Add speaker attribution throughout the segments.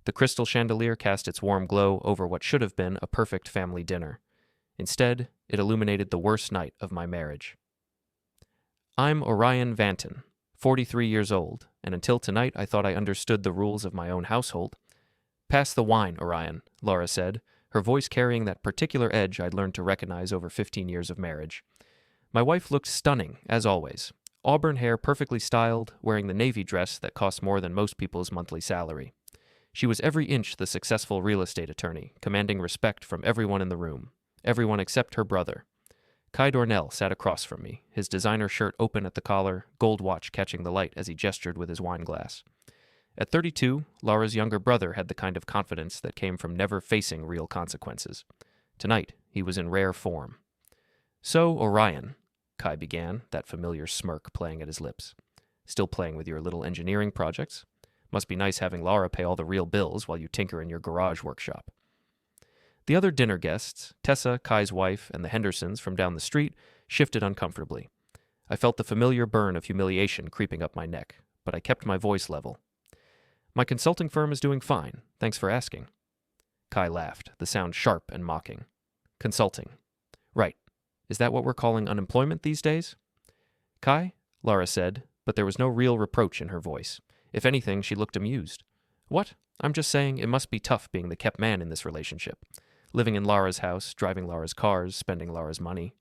Speaker 1: The crystal chandelier cast its warm glow over what should have been a perfect family dinner. Instead, it illuminated the worst night of my marriage. I'm Orion Vanton, 43 years old, and until tonight I thought I understood the rules of my own household. Pass the wine, Orion, Lara said, her voice carrying that particular edge I'd learned to recognize over 15 years of marriage. My wife looked stunning, as always. Auburn hair perfectly styled, wearing the navy dress that cost more than most people's monthly salary. She was every inch the successful real estate attorney, commanding respect from everyone in the room. Everyone except her brother. Kai Dornell sat across from me, his designer shirt open at the collar, gold watch catching the light as he gestured with his wine glass. At 32, Lara's younger brother had the kind of confidence that came from never facing real consequences. Tonight, he was in rare form. So, Orion, Kai began, that familiar smirk playing at his lips. Still playing with your little engineering projects? Must be nice having Lara pay all the real bills while you tinker in your garage workshop. The other dinner guests, Tessa, Kai's wife, and the Hendersons from down the street, shifted uncomfortably. I felt the familiar burn of humiliation creeping up my neck, but I kept my voice level. My consulting firm is doing fine. Thanks for asking. Kai laughed, the sound sharp and mocking. Consulting. Right. Is that what we're calling unemployment these days? Kai, Lara said, but there was no real reproach in her voice. If anything, she looked amused. What? I'm just saying it must be tough being the kept man in this relationship. Living in Lara's house, driving Lara's cars, spending Lara's money.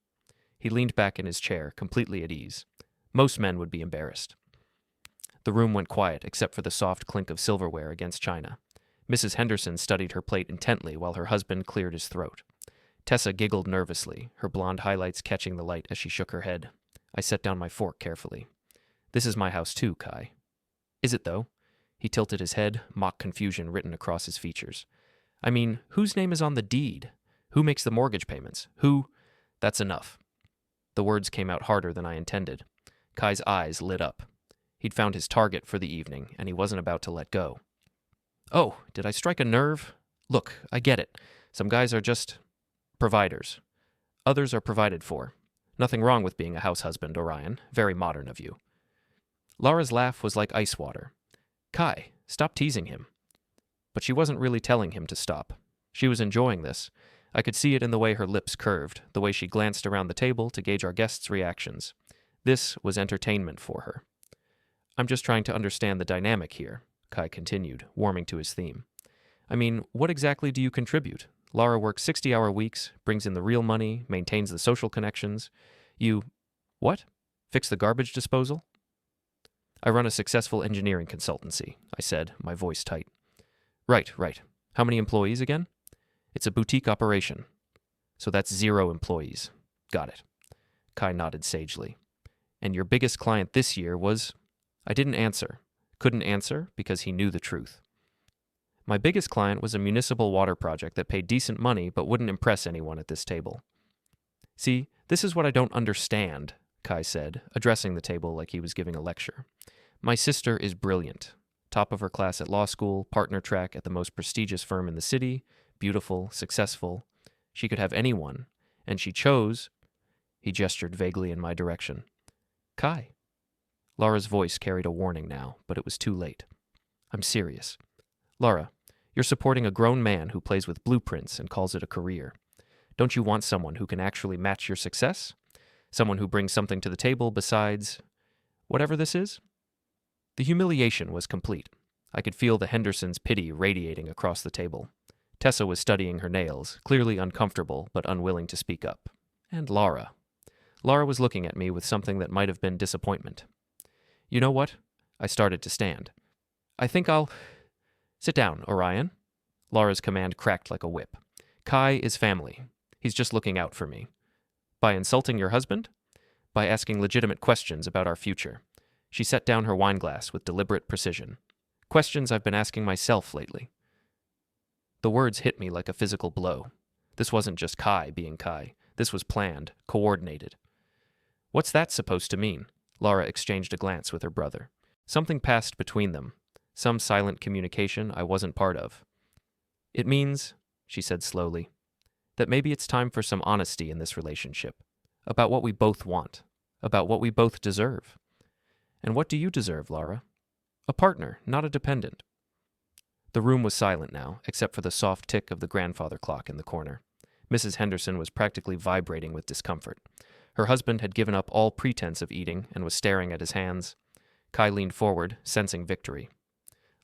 Speaker 1: He leaned back in his chair, completely at ease. Most men would be embarrassed. The room went quiet, except for the soft clink of silverware against china. Mrs. Henderson studied her plate intently while her husband cleared his throat. Tessa giggled nervously, her blonde highlights catching the light as she shook her head. I set down my fork carefully. This is my house too, Kai. Is it, though? He tilted his head, mock confusion written across his features. I mean, whose name is on the deed? Who makes the mortgage payments? Who? That's enough. The words came out harder than I intended. Kai's eyes lit up. He'd found his target for the evening, and he wasn't about to let go. Oh, did I strike a nerve? Look, I get it. Some guys are just providers. Others are provided for. Nothing wrong with being a house husband, Orion. Very modern of you. Lara's laugh was like ice water. Kai, stop teasing him. But she wasn't really telling him to stop. She was enjoying this. I could see it in the way her lips curved, the way she glanced around the table to gauge our guests' reactions. This was entertainment for her. I'm just trying to understand the dynamic here, Kai continued, warming to his theme. I mean, what exactly do you contribute? Lara works 60-hour weeks, brings in the real money, maintains the social connections. You... what? Fix the garbage disposal? I run a successful engineering consultancy, I said, my voice tight. Right. How many employees again? It's a boutique operation. So that's 0 employees. Got it. Kai nodded sagely. And your biggest client this year was... I didn't answer. Couldn't answer because he knew the truth. My biggest client was a municipal water project that paid decent money but wouldn't impress anyone at this table. See, this is what I don't understand, Kai said, addressing the table like he was giving a lecture. My sister is brilliant. Top of her class at law school, partner track at the most prestigious firm in the city, beautiful, successful. She could have anyone, and she chose... He gestured vaguely in my direction. Kai. Lara's voice carried a warning now, but it was too late. I'm serious. Lara, you're supporting a grown man who plays with blueprints and calls it a career. Don't you want someone who can actually match your success? Someone who brings something to the table besides... whatever this is? The humiliation was complete. I could feel the Hendersons' pity radiating across the table. Tessa was studying her nails, clearly uncomfortable but unwilling to speak up. And Lara. Lara was looking at me with something that might have been disappointment. You know what? I started to stand. I think I'll... Sit down, Orion. Lara's command cracked like a whip. Kai is family. He's just looking out for me. By insulting your husband? By asking legitimate questions about our future. She set down her wine glass with deliberate precision. Questions I've been asking myself lately. The words hit me like a physical blow. This wasn't just Kai being Kai. This was planned, coordinated. What's that supposed to mean? Lara exchanged a glance with her brother. Something passed between them. Some silent communication I wasn't part of. It means, she said slowly, that maybe it's time for some honesty in this relationship. About what we both want. About what we both deserve. And what do you deserve, Lara? A partner, not a dependent. The room was silent now, except for the soft tick of the grandfather clock in the corner. Mrs. Henderson was practically vibrating with discomfort. Her husband had given up all pretense of eating and was staring at his hands. Kai leaned forward, sensing victory.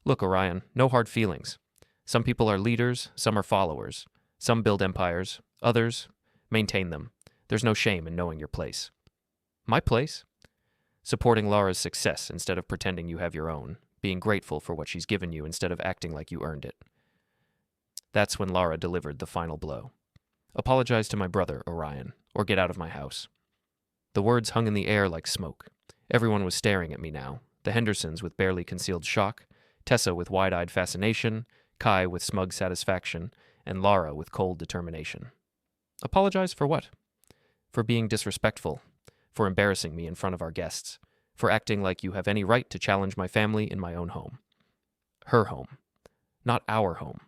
Speaker 1: Look, Orion, no hard feelings. Some people are leaders, some are followers. Some build empires, others maintain them. There's no shame in knowing your place. My place? Supporting Lara's success instead of pretending you have your own, being grateful for what she's given you instead of acting like you earned it. That's when Lara delivered the final blow. Apologize to my brother, Orion, or get out of my house. The words hung in the air like smoke. Everyone was staring at me now, the Hendersons with barely concealed shock, Tessa with wide-eyed fascination, Kai with smug satisfaction, and Lara with cold determination. Apologize for what? For being disrespectful, for embarrassing me in front of our guests, for acting like you have any right to challenge my family in my own home. Her home, not our home.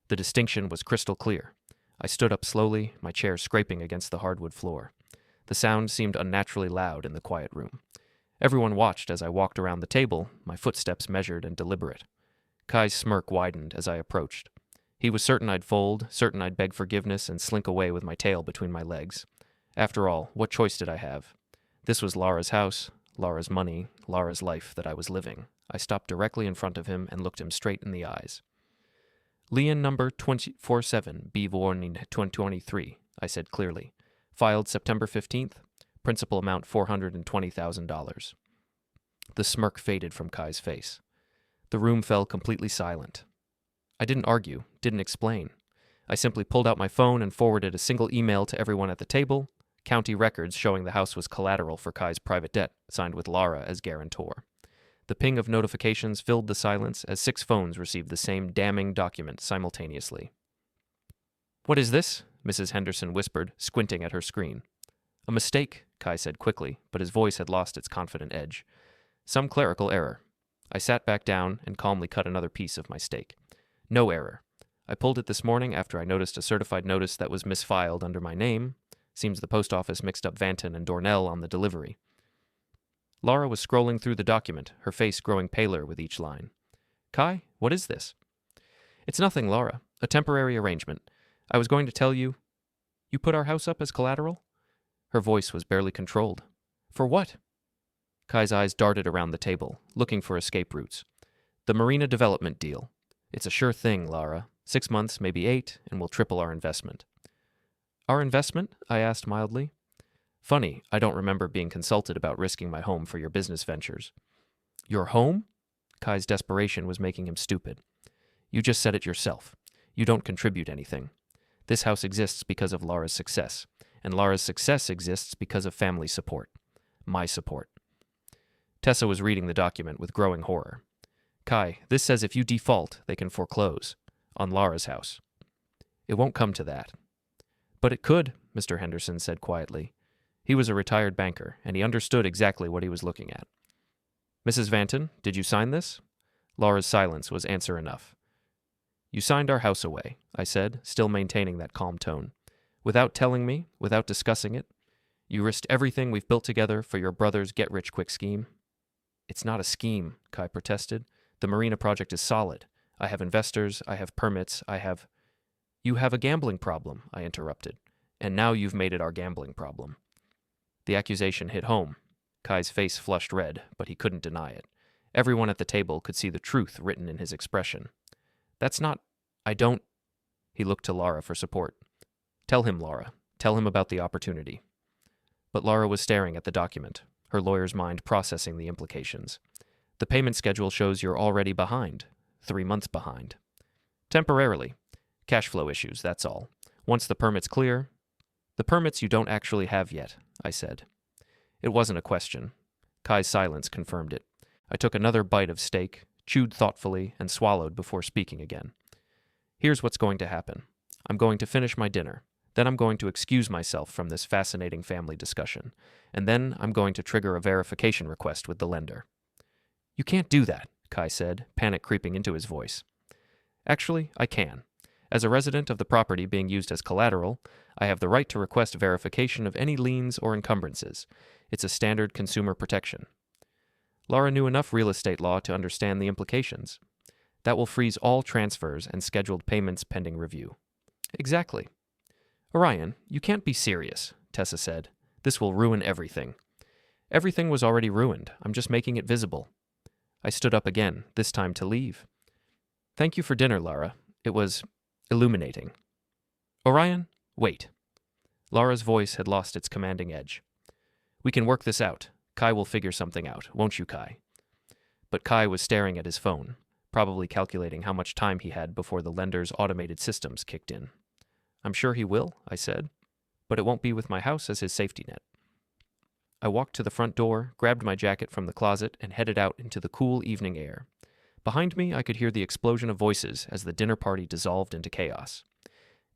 Speaker 1: The distinction was crystal clear. I stood up slowly, my chair scraping against the hardwood floor. The sound seemed unnaturally loud in the quiet room. Everyone watched as I walked around the table, my footsteps measured and deliberate. Kai's smirk widened as I approached. He was certain I'd fold, certain I'd beg forgiveness and slink away with my tail between my legs. After all, what choice did I have? This was Lara's house, Lara's money, Lara's life that I was living. I stopped directly in front of him and looked him straight in the eyes. Lien number 247, B warning 2023, I said clearly. Filed September 15th. Principal amount $420,000. The smirk faded from Kai's face. The room fell completely silent. I didn't argue, didn't explain. I simply pulled out my phone and forwarded a single email to everyone at the table, county records showing the house was collateral for Kai's private debt, signed with Lara as guarantor. The ping of notifications filled the silence as 6 phones received the same damning document simultaneously. What is this? Mrs. Henderson whispered, squinting at her screen. A mistake, Kai said quickly, but his voice had lost its confident edge. Some clerical error. I sat back down and calmly cut another piece of my steak. No error. I pulled it this morning after I noticed a certified notice that was misfiled under my name. Seems the post office mixed up Vanton and Dornell on the delivery. Lara was scrolling through the document, her face growing paler with each line. Kai, what is this? It's nothing, Lara. A temporary arrangement. I was going to tell you. You put our house up as collateral? Her voice was barely controlled. For what? Kai's eyes darted around the table, looking for escape routes. The marina development deal. It's a sure thing, Lara. 6 months, maybe 8, and we'll triple our investment. Our investment? I asked mildly. Funny, I don't remember being consulted about risking my home for your business ventures. Your home? Kai's desperation was making him stupid. You just said it yourself. You don't contribute anything. This house exists because of Lara's success, and Lara's success exists because of family support. My support. Tessa was reading the document with growing horror. Kai, this says if you default, they can foreclose. On Lara's house. It won't come to that. But it could, Mr. Henderson said quietly. He was a retired banker, and he understood exactly what he was looking at. Mrs. Vanton, did you sign this? Lara's silence was answer enough. You signed our house away, I said, still maintaining that calm tone. Without telling me, without discussing it. You risked everything we've built together for your brother's get-rich-quick scheme. It's not a scheme, Kai protested. The marina project is solid. I have investors, I have permits, You have a gambling problem, I interrupted, and now you've made it our gambling problem. The accusation hit home. Kai's face flushed red, but he couldn't deny it. Everyone at the table could see the truth written in his expression. I don't... He looked to Lara for support. Tell him, Lara. Tell him about the opportunity. But Lara was staring at the document, her lawyer's mind processing the implications. The payment schedule shows you're already behind. 3 months behind. Temporarily. Cash flow issues, that's all. Once the permit's clear... The permits you don't actually have yet, I said. It wasn't a question. Kai's silence confirmed it. I took another bite of steak, chewed thoughtfully, and swallowed before speaking again. Here's what's going to happen. I'm going to finish my dinner. Then I'm going to excuse myself from this fascinating family discussion. And then I'm going to trigger a verification request with the lender. You can't do that, Kai said, panic creeping into his voice. Actually, I can. As a resident of the property being used as collateral, I have the right to request verification of any liens or encumbrances. It's a standard consumer protection. Lara knew enough real estate law to understand the implications. That will freeze all transfers and scheduled payments pending review. Exactly. Orion, you can't be serious, Tessa said. This will ruin everything. Everything was already ruined. I'm just making it visible. I stood up again, this time to leave. Thank you for dinner, Lara. It was illuminating. Orion, wait. Lara's voice had lost its commanding edge. We can work this out. Kai will figure something out, won't you, Kai? But Kai was staring at his phone, probably calculating how much time he had before the lender's automated systems kicked in. I'm sure he will, I said, but it won't be with my house as his safety net. I walked to the front door, grabbed my jacket from the closet, and headed out into the cool evening air. Behind me, I could hear the explosion of voices as the dinner party dissolved into chaos.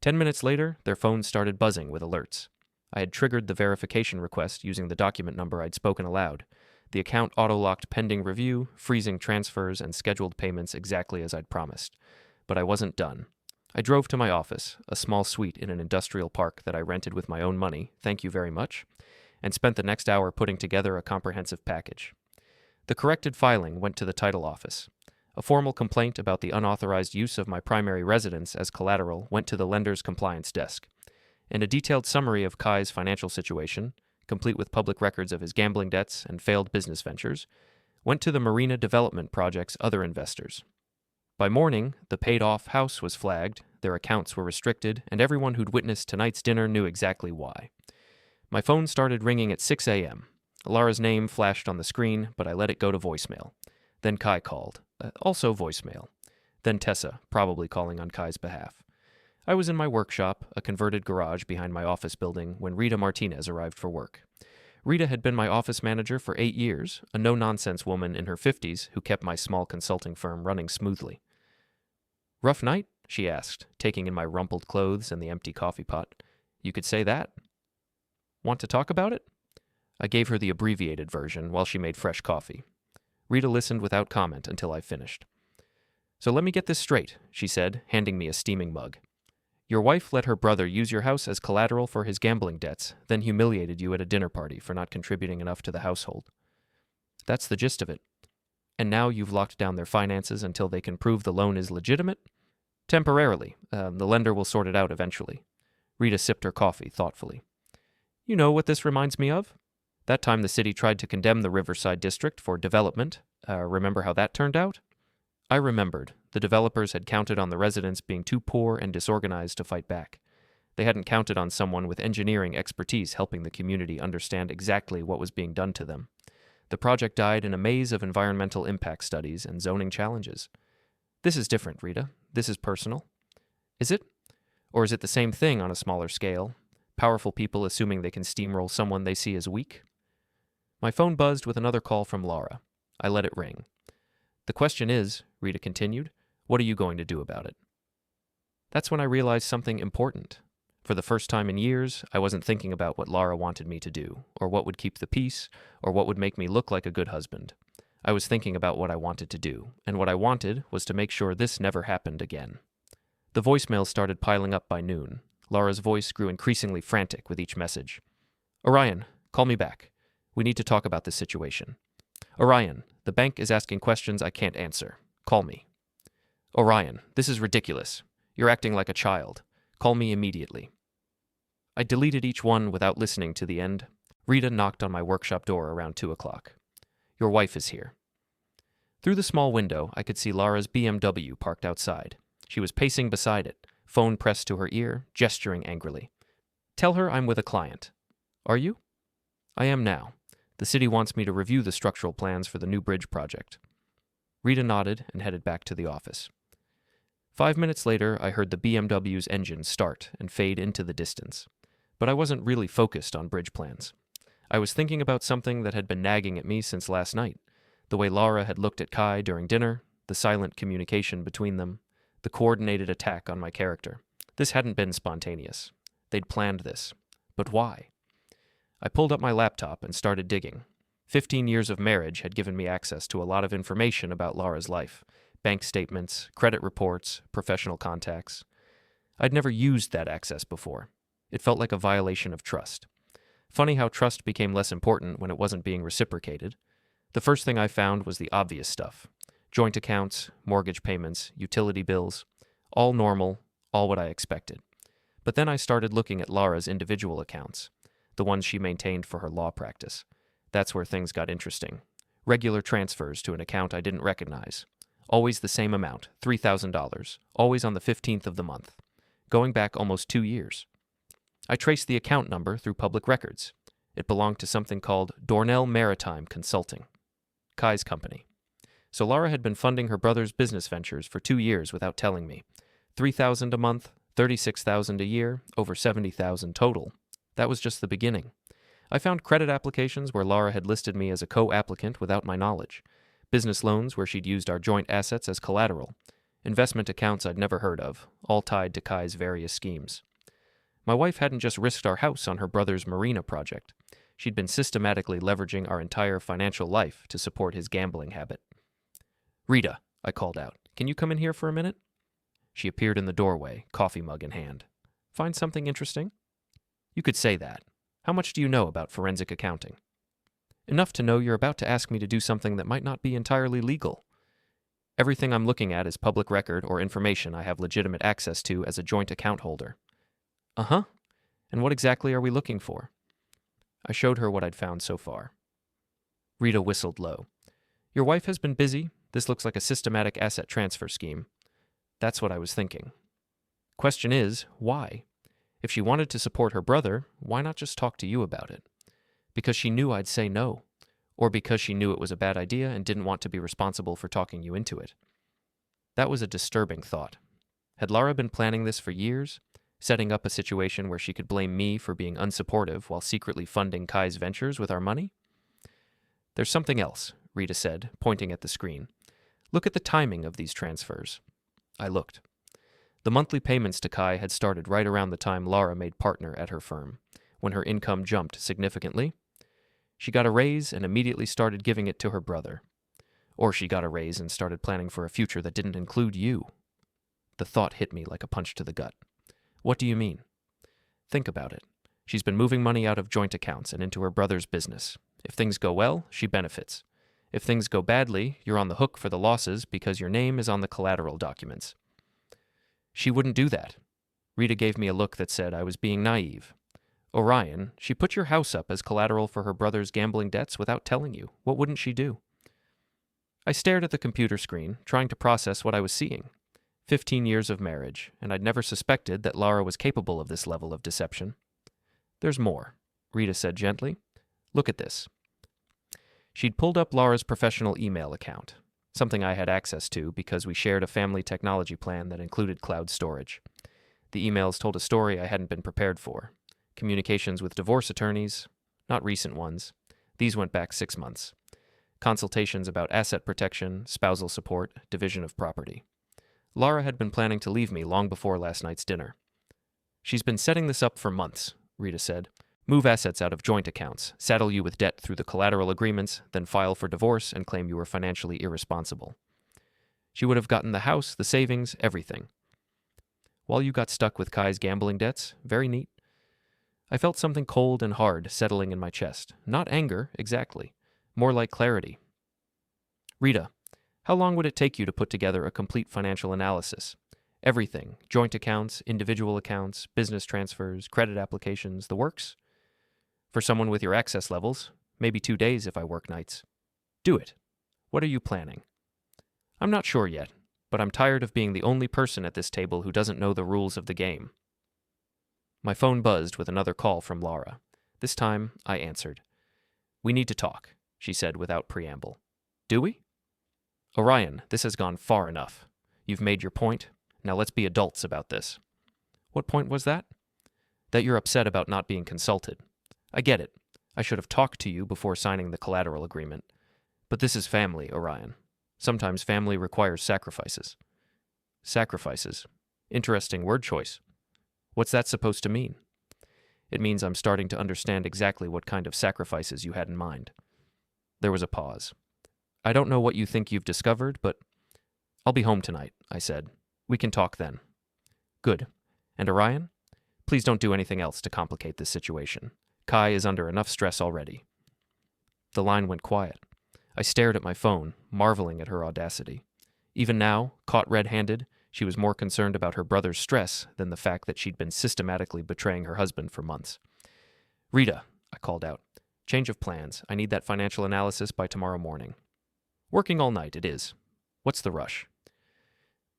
Speaker 1: 10 minutes later, their phones started buzzing with alerts. I had triggered the verification request using the document number I'd spoken aloud. The account auto-locked pending review, freezing transfers and scheduled payments exactly as I'd promised. But I wasn't done. I drove to my office, a small suite in an industrial park that I rented with my own money, thank you very much, and spent the next hour putting together a comprehensive package. The corrected filing went to the title office. A formal complaint about the unauthorized use of my primary residence as collateral went to the lender's compliance desk, and a detailed summary of Kai's financial situation, complete with public records of his gambling debts and failed business ventures, went to the Marina Development Project's other investors. By morning, the paid-off house was flagged, their accounts were restricted, and everyone who'd witnessed tonight's dinner knew exactly why. My phone started ringing at 6 a.m. Lara's name flashed on the screen, but I let it go to voicemail. Then Kai called. Also voicemail. Then Tessa, probably calling on Kai's behalf. I was in my workshop, a converted garage behind my office building, when Rita Martinez arrived for work. Rita had been my office manager for 8 years, a no-nonsense woman in her 50s who kept my small consulting firm running smoothly. Rough night? She asked, taking in my rumpled clothes and the empty coffee pot. You could say that. Want to talk about it? I gave her the abbreviated version while she made fresh coffee. Rita listened without comment until I finished. So let me get this straight, she said, handing me a steaming mug. Your wife let her brother use your house as collateral for his gambling debts, then humiliated you at a dinner party for not contributing enough to the household. That's the gist of it. And now you've locked down their finances until they can prove the loan is legitimate? Temporarily. The lender will sort it out eventually. Rita sipped her coffee thoughtfully. You know what this reminds me of? That time the city tried to condemn the Riverside District for development. Remember how that turned out? I remembered. The developers had counted on the residents being too poor and disorganized to fight back. They hadn't counted on someone with engineering expertise helping the community understand exactly what was being done to them. The project died in a maze of environmental impact studies and zoning challenges. This is different, Rita. This is personal. Is it? Or is it the same thing on a smaller scale? Powerful people assuming they can steamroll someone they see as weak? My phone buzzed with another call from Lara. I let it ring. The question is, Rita continued, what are you going to do about it? That's when I realized something important. For the first time in years, I wasn't thinking about what Lara wanted me to do, or what would keep the peace, or what would make me look like a good husband. I was thinking about what I wanted to do, and what I wanted was to make sure this never happened again. The voicemails started piling up by noon. Lara's voice grew increasingly frantic with each message. Orion, call me back. We need to talk about this situation. Orion, the bank is asking questions I can't answer. Call me. Orion, this is ridiculous. You're acting like a child. Call me immediately. I deleted each one without listening to the end. Rita knocked on my workshop door around 2 o'clock. Your wife is here. Through the small window, I could see Lara's BMW parked outside. She was pacing beside it, phone pressed to her ear, gesturing angrily. Tell her I'm with a client. Are you? I am now. The city wants me to review the structural plans for the new bridge project. Rita nodded and headed back to the office. 5 minutes later, I heard the BMW's engine start and fade into the distance. But I wasn't really focused on bridge plans. I was thinking about something that had been nagging at me since last night. The way Lara had looked at Kai during dinner, the silent communication between them, the coordinated attack on my character. This hadn't been spontaneous. They'd planned this. But why? I pulled up my laptop and started digging. 15 years of marriage had given me access to a lot of information about Lara's life. Bank statements, credit reports, professional contacts. I'd never used that access before. It felt like a violation of trust. Funny how trust became less important when it wasn't being reciprocated. The first thing I found was the obvious stuff. Joint accounts, mortgage payments, utility bills, all normal, all what I expected. But then I started looking at Lara's individual accounts, the ones she maintained for her law practice. That's where things got interesting. Regular transfers to an account I didn't recognize. Always the same amount, $3,000, always on the 15th of the month, going back almost 2 years. I traced the account number through public records. It belonged to something called Dornell Maritime Consulting, Kai's company. So Lara had been funding her brother's business ventures for 2 years without telling me. $3,000 a month, $36,000 a year, over $70,000 total. That was just the beginning. I found credit applications where Lara had listed me as a co-applicant without my knowledge. Business loans where she'd used our joint assets as collateral. Investment accounts I'd never heard of, all tied to Kai's various schemes. My wife hadn't just risked our house on her brother's marina project. She'd been systematically leveraging our entire financial life to support his gambling habit. "Rita," I called out, "can you come in here for a minute?" She appeared in the doorway, coffee mug in hand. "Find something interesting?" "You could say that. How much do you know about forensic accounting?" "Enough to know you're about to ask me to do something that might not be entirely legal. Everything I'm looking at is public record or information I have legitimate access to as a joint account holder." "Uh-huh. And what exactly are we looking for?" I showed her what I'd found so far. Rita whistled low. "Your wife has been busy. This looks like a systematic asset transfer scheme." "That's what I was thinking." "Question is, why? If she wanted to support her brother, why not just talk to you about it? Because she knew I'd say no, or because she knew it was a bad idea and didn't want to be responsible for talking you into it?" That was a disturbing thought. Had Lara been planning this for years, setting up a situation where she could blame me for being unsupportive while secretly funding Kai's ventures with our money? "There's something else," Rita said, pointing at the screen. "Look at the timing of these transfers." I looked. The monthly payments to Kai had started right around the time Lara made partner at her firm, when her income jumped significantly. She got a raise and immediately started giving it to her brother. Or she got a raise and started planning for a future that didn't include you. The thought hit me like a punch to the gut. "What do you mean?" "Think about it. She's been moving money out of joint accounts and into her brother's business. If things go well, she benefits. If things go badly, you're on the hook for the losses because your name is on the collateral documents." "She wouldn't do that." Rita gave me a look that said I was being naive. "Orion, she put your house up as collateral for her brother's gambling debts without telling you. What wouldn't she do?" I stared at the computer screen, trying to process what I was seeing. 15 years of marriage, and I'd never suspected that Lara was capable of this level of deception. "There's more," Rita said gently. "Look at this." She'd pulled up Lara's professional email account, something I had access to because we shared a family technology plan that included cloud storage. The emails told a story I hadn't been prepared for. Communications with divorce attorneys, not recent ones. These went back 6 months. Consultations about asset protection, spousal support, division of property. Lara had been planning to leave me long before last night's dinner. "She's been setting this up for months," Rita said. "Move assets out of joint accounts, saddle you with debt through the collateral agreements, then file for divorce and claim you were financially irresponsible. She would have gotten the house, the savings, everything. While you got stuck with Kai's gambling debts, very neat." I felt something cold and hard settling in my chest. Not anger, exactly. More like clarity. "Rita, how long would it take you to put together a complete financial analysis? Everything, joint accounts, individual accounts, business transfers, credit applications, the works? For someone with your access levels, maybe 2 days if I work nights. Do it. What are you planning?" "I'm not sure yet, but I'm tired of being the only person at this table who doesn't know the rules of the game." My phone buzzed with another call from Lara. This time, I answered. "We need to talk," she said without preamble. "Do we?" "Orion, this has gone far enough. You've made your point. Now let's be adults about this." "What point was that?" "That you're upset about not being consulted. I get it. I should have talked to you before signing the collateral agreement. But this is family, Orion. Sometimes family requires sacrifices." "Sacrifices? Interesting word choice. What's that supposed to mean?" "It means I'm starting to understand exactly what kind of sacrifices you had in mind." There was a pause. "I don't know what you think you've discovered, but I'll be home tonight," I said. "We can talk then." "Good. And Orion? Please don't do anything else to complicate this situation. Kai is under enough stress already." The line went quiet. I stared at my phone, marveling at her audacity. Even now, caught red-handed, she was more concerned about her brother's stress than the fact that she'd been systematically betraying her husband for months. "Rita," I called out. "Change of plans. I need that financial analysis by tomorrow morning." "Working all night, it is. What's the rush?"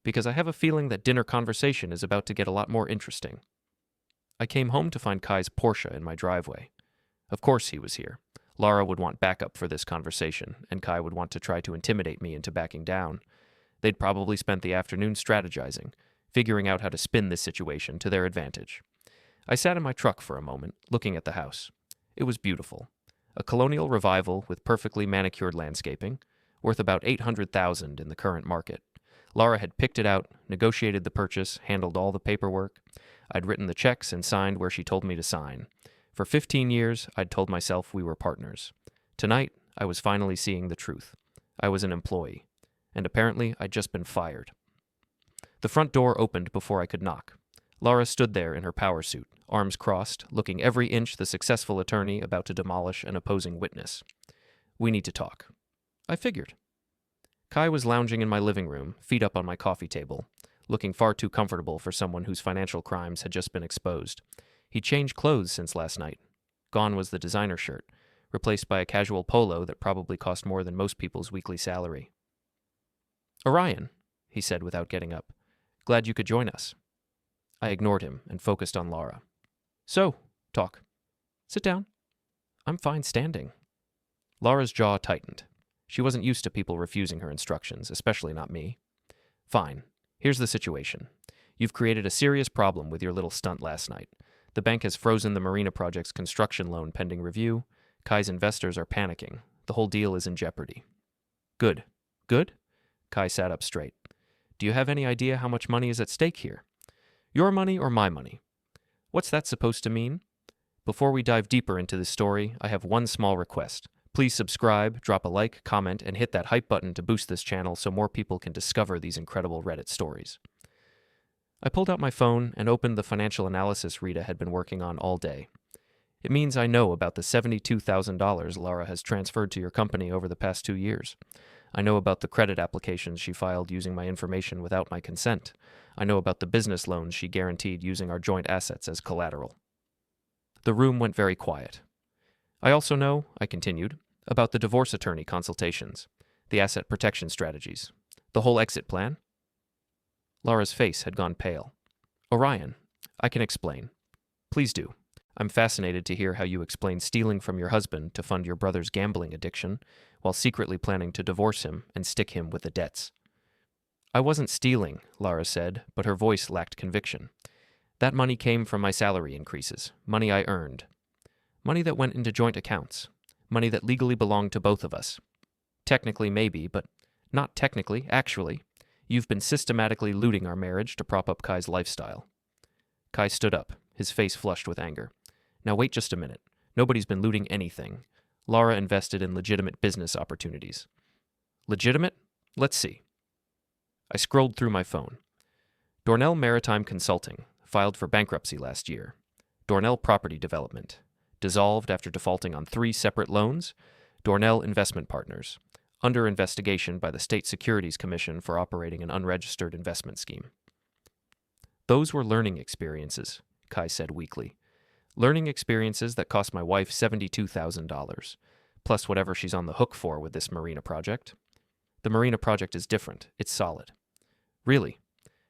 Speaker 1: "Because I have a feeling that dinner conversation is about to get a lot more interesting." I came home to find Kai's Porsche in my driveway. Of course he was here. Lara would want backup for this conversation, and Kai would want to try to intimidate me into backing down. They'd probably spent the afternoon strategizing, figuring out how to spin this situation to their advantage. I sat in my truck for a moment, looking at the house. It was beautiful. A colonial revival with perfectly manicured landscaping, worth about $800,000 in the current market. Lara had picked it out, negotiated the purchase, handled all the paperwork. I'd written the checks and signed where she told me to sign. For 15 years, I'd told myself we were partners. Tonight, I was finally seeing the truth. I was an employee, and apparently I'd just been fired. The front door opened before I could knock. Lara stood there in her power suit, arms crossed, looking every inch the successful attorney about to demolish an opposing witness. "We need to talk." I figured. Kai was lounging in my living room, feet up on my coffee table, looking far too comfortable for someone whose financial crimes had just been exposed. He'd changed clothes since last night. Gone was the designer shirt, replaced by a casual polo that probably cost more than most people's weekly salary. "Orion," he said without getting up. "Glad you could join us." I ignored him and focused on Lara. "So, talk." "Sit down." "I'm fine standing." Lara's jaw tightened. She wasn't used to people refusing her instructions, especially not me. "Fine. Here's the situation. You've created a serious problem with your little stunt last night. The bank has frozen the marina project's construction loan pending review. Kai's investors are panicking. The whole deal is in jeopardy." "Good. Good?" Kai sat up straight. "Do you have any idea how much money is at stake here? Your money or my money? What's that supposed to mean? Before we dive deeper into this story, I have one small request. Please subscribe, drop a like, comment, and hit that hype button to boost this channel so more people can discover these incredible Reddit stories." I pulled out my phone and opened the financial analysis Rita had been working on all day. "It means I know about the $72,000 Lara has transferred to your company over the past 2 years. I know about the credit applications she filed using my information without my consent. I know about the business loans she guaranteed using our joint assets as collateral." The room went very quiet. "I also know," I continued, "about the divorce attorney consultations, the asset protection strategies, the whole exit plan." Lara's face had gone pale. "Orion, I can explain. Please do. I'm fascinated to hear how you explain stealing from your husband to fund your brother's gambling addiction, while secretly planning to divorce him and stick him with the debts." "I wasn't stealing," Lara said, but her voice lacked conviction. "That money came from my salary increases, money I earned. Money that went into joint accounts, money that legally belonged to both of us. Technically, maybe, but not technically, actually. You've been systematically looting our marriage to prop up Kai's lifestyle." Kai stood up, his face flushed with anger. "Now wait just a minute. Nobody's been looting anything. Lara invested in legitimate business opportunities." "Legitimate? Let's see." I scrolled through my phone. Dornell Maritime Consulting, filed for bankruptcy last year. Dornell Property Development, dissolved after defaulting on 3 separate loans. Dornell Investment Partners, under investigation by the State Securities Commission for operating an unregistered investment scheme. "Those were learning experiences," Kai said weakly. "Learning experiences that cost my wife $72,000, plus whatever she's on the hook for with this marina project. The marina project is different. It's solid." "Really?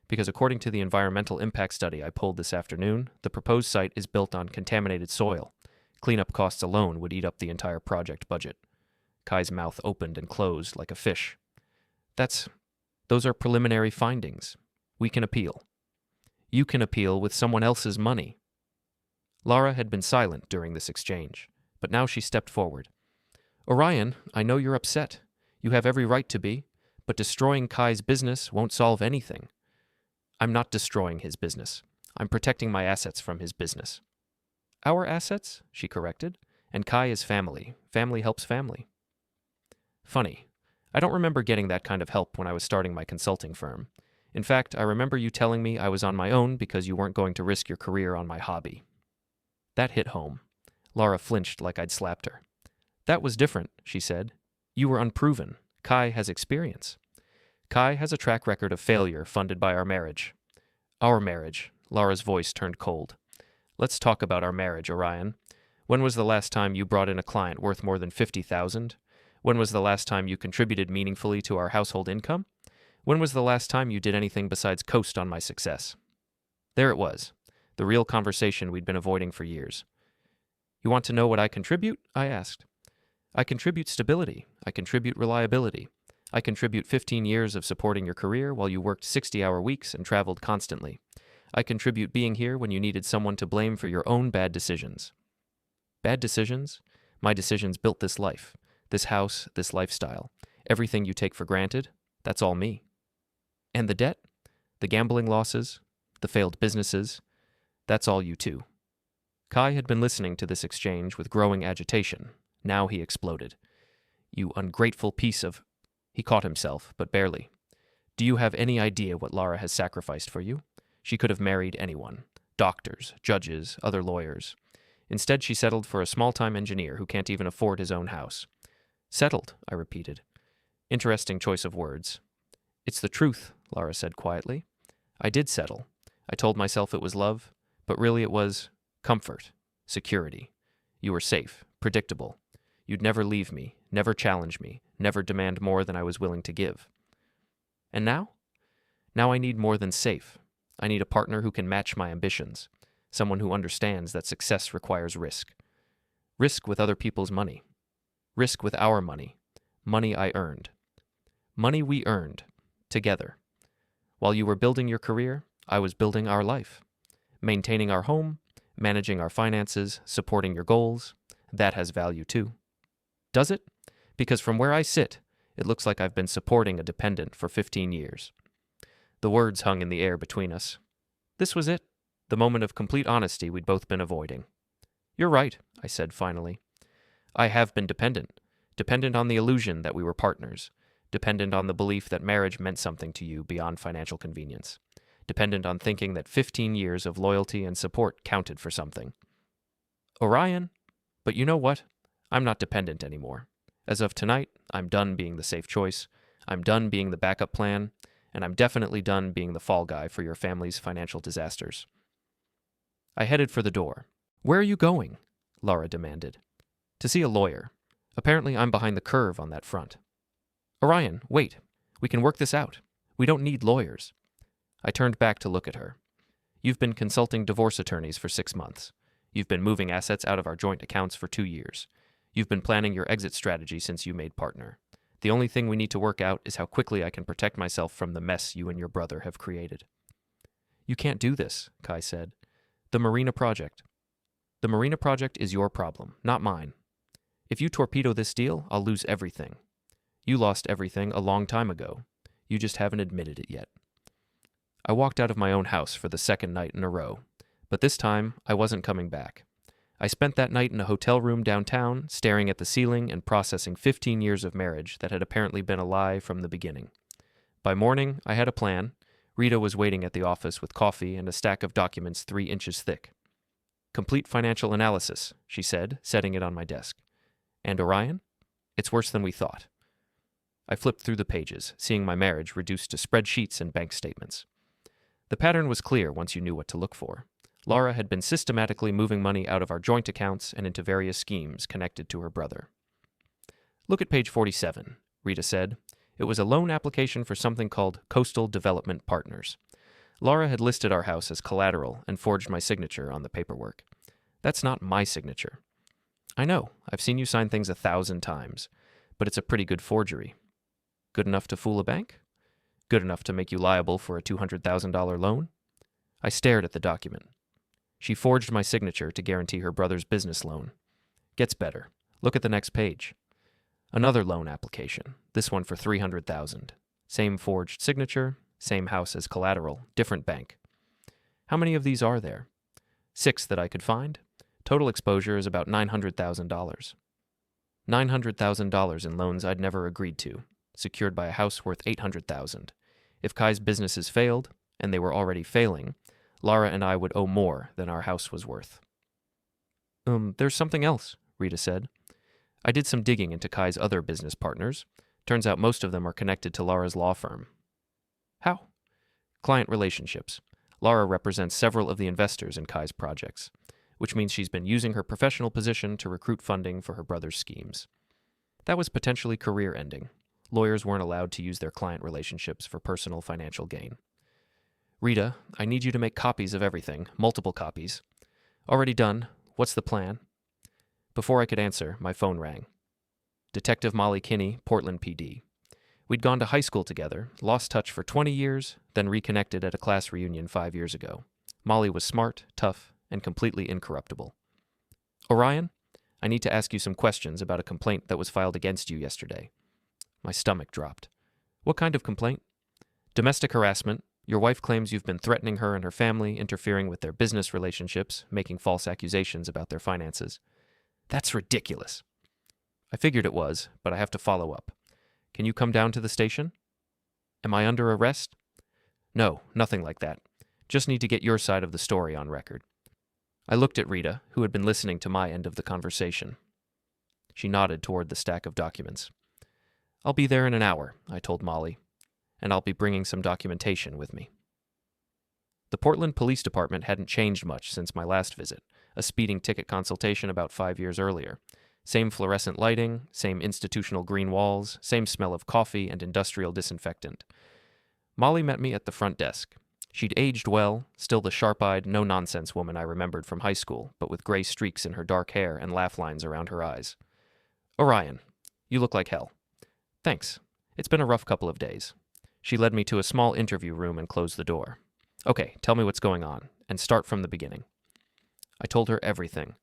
Speaker 1: Because according to the environmental impact study I pulled this afternoon, the proposed site is built on contaminated soil. Cleanup costs alone would eat up the entire project budget." Kai's mouth opened and closed like a fish. Those are preliminary findings. We can appeal." "You can appeal with someone else's money." Lara had been silent during this exchange, but now she stepped forward. "Orion, I know you're upset. You have every right to be, but destroying Kai's business won't solve anything." "I'm not destroying his business. I'm protecting my assets from his business." "Our assets?" she corrected. "And Kai is family. Family helps family." "Funny. I don't remember getting that kind of help when I was starting my consulting firm. In fact, I remember you telling me I was on my own because you weren't going to risk your career on my hobby." That hit home. Lara flinched like I'd slapped her. "That was different," she said. You were unproven. Kai has experience. Kai has a track record of failure funded by our marriage. Our marriage. Lara's voice turned cold. Let's talk about our marriage, Orion. When was the last time you brought in a client worth more than $50,000? When was the last time you contributed meaningfully to our household income? When was the last time you did anything besides coast on my success? There it was, the real conversation we'd been avoiding for years. You want to know what I contribute? I asked. I contribute stability. I contribute reliability. I contribute 15 years of supporting your career while you worked 60-hour weeks and traveled constantly. I contribute being here when you needed someone to blame for your own bad decisions. Bad decisions? My decisions built this life, this house, this lifestyle. Everything you take for granted, that's all me. And the debt? The gambling losses? The failed businesses? That's all you too. Kai had been listening to this exchange with growing agitation. Now he exploded. You ungrateful piece of... He caught himself, but barely. Do you have any idea what Lara has sacrificed for you? She could have married anyone. Doctors, judges, other lawyers. Instead, she settled for a small-time engineer who can't even afford his own house. Settled, I repeated. Interesting choice of words. It's the truth, Lara said quietly. I did settle. I told myself it was love, but really it was comfort, security. You were safe, predictable. You'd never leave me, never challenge me, never demand more than I was willing to give. And now? Now I need more than safe. I need a partner who can match my ambitions, someone who understands that success requires risk. Risk with other people's money. Risk with our money. Money I earned. Money we earned, together. While you were building your career, I was building our life. Maintaining our home, managing our finances, supporting your goals, that has value too. Does it? Because from where I sit, it looks like I've been supporting a dependent for 15 years. The words hung in the air between us. This was it, the moment of complete honesty we'd both been avoiding. You're right, I said finally. I have been dependent on the illusion that we were partners, dependent on the belief that marriage meant something to you beyond financial convenience, dependent on thinking that 15 years of loyalty and support counted for something. Orion, but you know what? I'm not dependent anymore. As of tonight, I'm done being the safe choice, I'm done being the backup plan, and I'm definitely done being the fall guy for your family's financial disasters. I headed for the door. Where are you going? Lara demanded. To see a lawyer. Apparently I'm behind the curve on that front. Orion, wait. We can work this out. We don't need lawyers. I turned back to look at her. You've been consulting divorce attorneys for 6 months. You've been moving assets out of our joint accounts for 2 years. You've been planning your exit strategy since you made partner. The only thing we need to work out is how quickly I can protect myself from the mess you and your brother have created. You can't do this, Kai said. The Marina Project. The Marina Project is your problem, not mine. If you torpedo this deal, I'll lose everything. You lost everything a long time ago. You just haven't admitted it yet. I walked out of my own house for the second night in a row, but this time I wasn't coming back. I spent that night in a hotel room downtown, staring at the ceiling and processing 15 years of marriage that had apparently been a lie from the beginning. By morning, I had a plan. Rita was waiting at the office with coffee and a stack of documents 3 inches thick. Complete financial analysis, she said, setting it on my desk. And Orion? It's worse than we thought. I flipped through the pages, seeing my marriage reduced to spreadsheets and bank statements. The pattern was clear once you knew what to look for. Lara had been systematically moving money out of our joint accounts and into various schemes connected to her brother. Look at page 47, Rita said. It was a loan application for something called Coastal Development Partners. Lara had listed our house as collateral and forged my signature on the paperwork. That's not my signature. I know, I've seen you sign things 1,000 times, but it's a pretty good forgery. Good enough to fool a bank? Good enough to make you liable for a $200,000 loan? I stared at the document. She forged my signature to guarantee her brother's business loan. Gets better. Look at the next page. Another loan application, this one for $300,000. Same forged signature, same house as collateral, different bank. How many of these are there? 6 that I could find. Total exposure is about $900,000. $900,000 in loans I'd never agreed to, secured by a house worth $800,000. If Kai's businesses failed, and they were already failing, Lara and I would owe more than our house was worth. There's something else, Rita said. I did some digging into Kai's other business partners. Turns out most of them are connected to Lara's law firm. How? Client relationships. Lara represents several of the investors in Kai's projects, which means she's been using her professional position to recruit funding for her brother's schemes. That was potentially career-ending. Lawyers weren't allowed to use their client relationships for personal financial gain. Rita, I need you to make copies of everything, multiple copies. Already done. What's the plan? Before I could answer, my phone rang. Detective Molly Kinney, Portland PD. We'd gone to high school together, lost touch for 20 years, then reconnected at a class reunion 5 years ago. Molly was smart, tough, and completely incorruptible. Orion, I need to ask you some questions about a complaint that was filed against you yesterday. My stomach dropped. What kind of complaint? Domestic harassment. Your wife claims you've been threatening her and her family, interfering with their business relationships, making false accusations about their finances. That's ridiculous. I figured it was, but I have to follow up. Can you come down to the station? Am I under arrest? No, nothing like that. Just need to get your side of the story on record. I looked at Rita, who had been listening to my end of the conversation. She nodded toward the stack of documents. I'll be there in an hour, I told Molly, and I'll be bringing some documentation with me. The Portland Police Department hadn't changed much since my last visit, a speeding ticket consultation about 5 years earlier. Same fluorescent lighting, same institutional green walls, same smell of coffee and industrial disinfectant. Molly met me at the front desk. She'd aged well, still the sharp-eyed, no-nonsense woman I remembered from high school, but with gray streaks in her dark hair and laugh lines around her eyes. Orion, you look like hell. Thanks. It's been a rough couple of days. She led me to a small interview room and closed the door. Okay, tell me what's going on, and start from the beginning. I told her everything.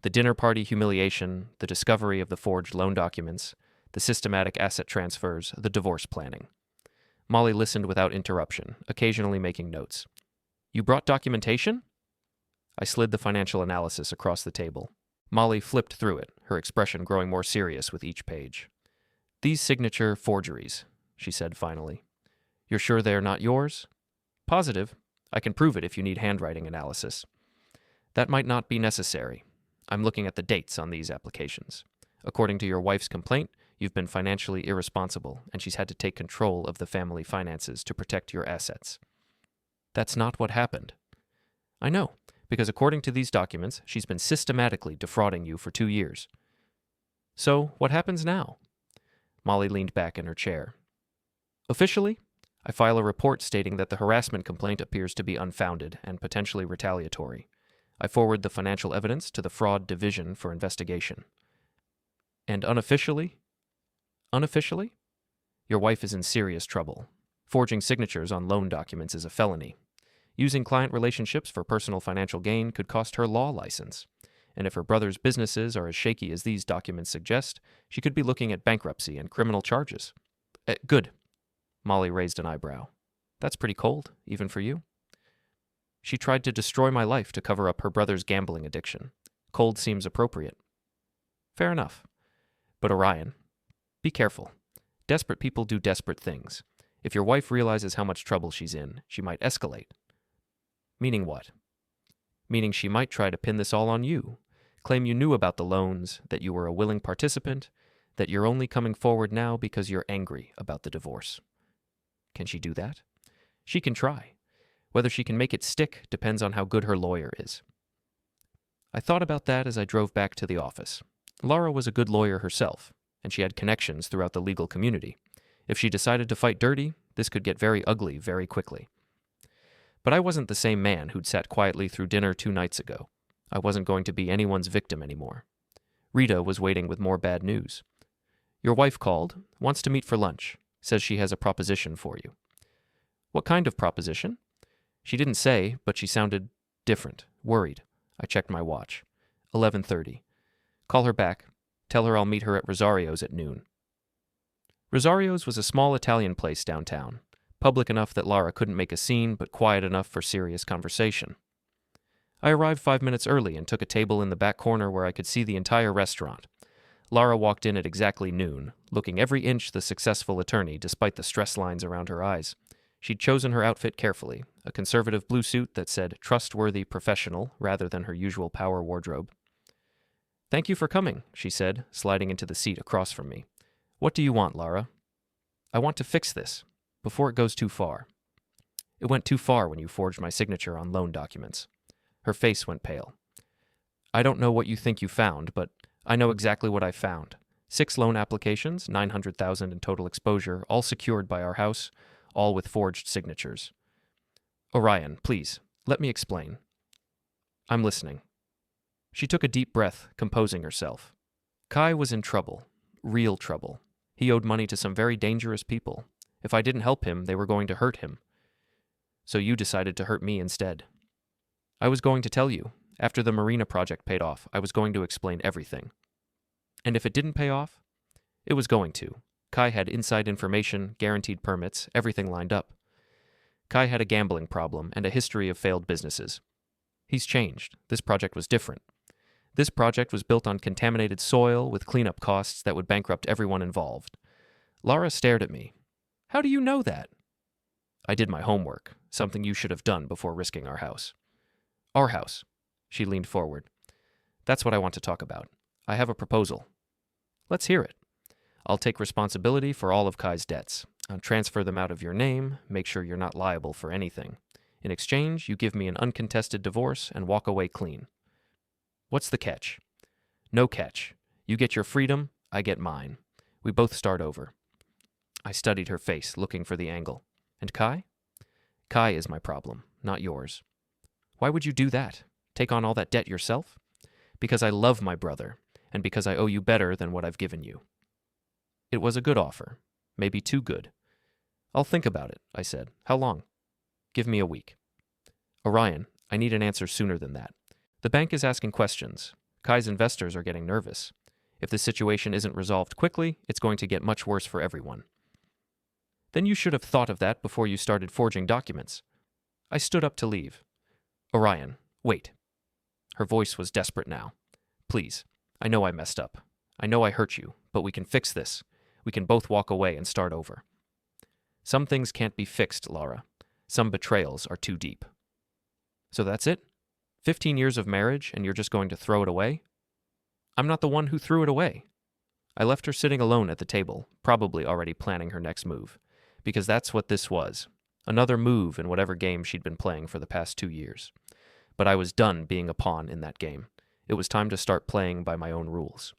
Speaker 1: The dinner party humiliation, the discovery of the forged loan documents, the systematic asset transfers, the divorce planning. Molly listened without interruption, occasionally making notes. You brought documentation? I slid the financial analysis across the table. Molly flipped through it, her expression growing more serious with each page. These signature forgeries, she said finally. You're sure they're not yours? Positive. I can prove it if you need handwriting analysis. That might not be necessary. I'm looking at the dates on these applications. According to your wife's complaint, you've been financially irresponsible, and she's had to take control of the family finances to protect your assets. That's not what happened. I know, because according to these documents, she's been systematically defrauding you for 2 years. So, what happens now? Molly leaned back in her chair. Officially, I file a report stating that the harassment complaint appears to be unfounded and potentially retaliatory. I forward the financial evidence to the Fraud Division for investigation. And unofficially? Unofficially? Your wife is in serious trouble. Forging signatures on loan documents is a felony. Using client relationships for personal financial gain could cost her law license. And if her brother's businesses are as shaky as these documents suggest, she could be looking at bankruptcy and criminal charges. Good. Molly raised an eyebrow. That's pretty cold, even for you. She tried to destroy my life to cover up her brother's gambling addiction. Cold seems appropriate. Fair enough. But Orion, be careful. Desperate people do desperate things. If your wife realizes how much trouble she's in, she might escalate. Meaning what? Meaning she might try to pin this all on you. Claim you knew about the loans, that you were a willing participant, that you're only coming forward now because you're angry about the divorce. Can she do that? She can try. Whether she can make it stick depends on how good her lawyer is. I thought about that as I drove back to the office. Lara was a good lawyer herself, and she had connections throughout the legal community. If she decided to fight dirty, this could get very ugly very quickly. But I wasn't the same man who'd sat quietly through dinner 2 nights ago. I wasn't going to be anyone's victim anymore. Rita was waiting with more bad news. Your wife called, wants to meet for lunch, says she has a proposition for you. What kind of proposition? She didn't say, but she sounded different, worried. I checked my watch. 11:30. Call her back. Tell her I'll meet her at Rosario's at noon. Rosario's was a small Italian place downtown, public enough that Lara couldn't make a scene, but quiet enough for serious conversation. I arrived 5 minutes early and took a table in the back corner where I could see the entire restaurant. Lara walked in at exactly noon, looking every inch the successful attorney despite the stress lines around her eyes. She'd chosen her outfit carefully, a conservative blue suit that said trustworthy professional rather than her usual power wardrobe. Thank you for coming, she said, sliding into the seat across from me. What do you want, Lara? I want to fix this, before it goes too far. It went too far when you forged my signature on loan documents. Her face went pale. I don't know what you think you found, but I know exactly what I found. 6 loan applications, $900,000 in total exposure, all secured by our house, all with forged signatures. Orion, please, let me explain. I'm listening. She took a deep breath, composing herself. Kai was in trouble, real trouble. He owed money to some very dangerous people. If I didn't help him, they were going to hurt him. So you decided to hurt me instead. I was going to tell you. After the marina project paid off, I was going to explain everything. And if it didn't pay off? It was going to. Kai had inside information, guaranteed permits, everything lined up. Kai had a gambling problem and a history of failed businesses. He's changed. This project was different. This project was built on contaminated soil with cleanup costs that would bankrupt everyone involved. Lara stared at me. How do you know that? I did my homework, something you should have done before risking our house. Our house. She leaned forward. That's what I want to talk about. I have a proposal. Let's hear it. I'll take responsibility for all of Kai's debts. I'll transfer them out of your name, make sure you're not liable for anything. In exchange, you give me an uncontested divorce and walk away clean. What's the catch? No catch. You get your freedom, I get mine. We both start over. I studied her face, looking for the angle. And Kai? Kai is my problem, not yours. Why would you do that? Take on all that debt yourself? Because I love my brother, and because I owe you better than what I've given you. It was a good offer, maybe too good. I'll think about it, I said. How long? Give me a week. Orion, I need an answer sooner than that. The bank is asking questions. Kai's investors are getting nervous. If the situation isn't resolved quickly, it's going to get much worse for everyone. Then you should have thought of that before you started forging documents. I stood up to leave. Orion, wait. Her voice was desperate now. Please, I know I messed up. I know I hurt you, but we can fix this. We can both walk away and start over. Some things can't be fixed, Lara. Some betrayals are too deep. So that's it? 15 years of marriage and you're just going to throw it away? I'm not the one who threw it away. I left her sitting alone at the table, probably already planning her next move, because that's what this was. Another move in whatever game she'd been playing for the past 2 years. But I was done being a pawn in that game. It was time to start playing by my own rules.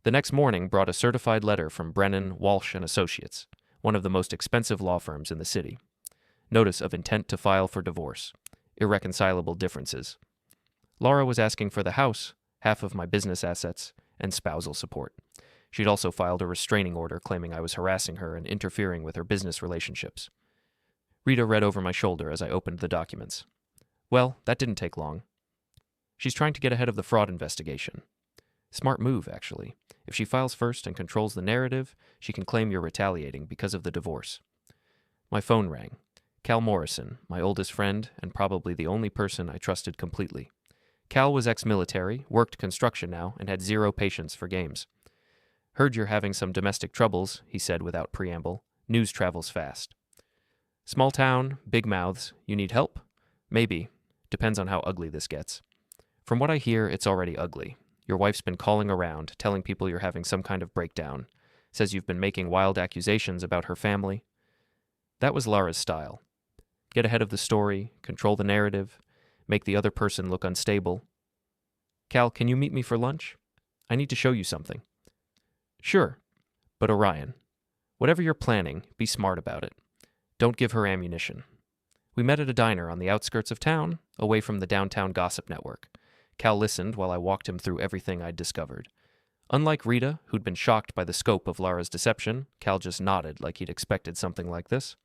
Speaker 1: The next morning brought a certified letter from Brennan, Walsh & Associates, one of the most expensive law firms in the city. Notice of intent to file for divorce. Irreconcilable differences. Lara was asking for the house, half of my business assets, and spousal support. She'd also filed a restraining order claiming I was harassing her and interfering with her business relationships. Rita read over my shoulder as I opened the documents. Well, that didn't take long. She's trying to get ahead of the fraud investigation. Smart move, actually. If she files first and controls the narrative, she can claim you're retaliating because of the divorce. My phone rang. Cal Morrison, my oldest friend, and probably the only person I trusted completely. Cal was ex-military, worked construction now, and had 0 patience for games. Heard you're having some domestic troubles, he said without preamble. News travels fast. Small town, big mouths. You need help? Maybe. Depends on how ugly this gets. From what I hear, it's already ugly. Your wife's been calling around, telling people you're having some kind of breakdown. Says you've been making wild accusations about her family. That was Lara's style. Get ahead of the story, control the narrative, make the other person look unstable. Cal, can you meet me for lunch? I need to show you something. Sure. But Orion, whatever you're planning, be smart about it. Don't give her ammunition. We met at a diner on the outskirts of town, away from the downtown gossip network. Cal listened while I walked him through everything I'd discovered. Unlike Rita, who'd been shocked by the scope of Lara's deception, Cal just nodded like he'd expected something like this.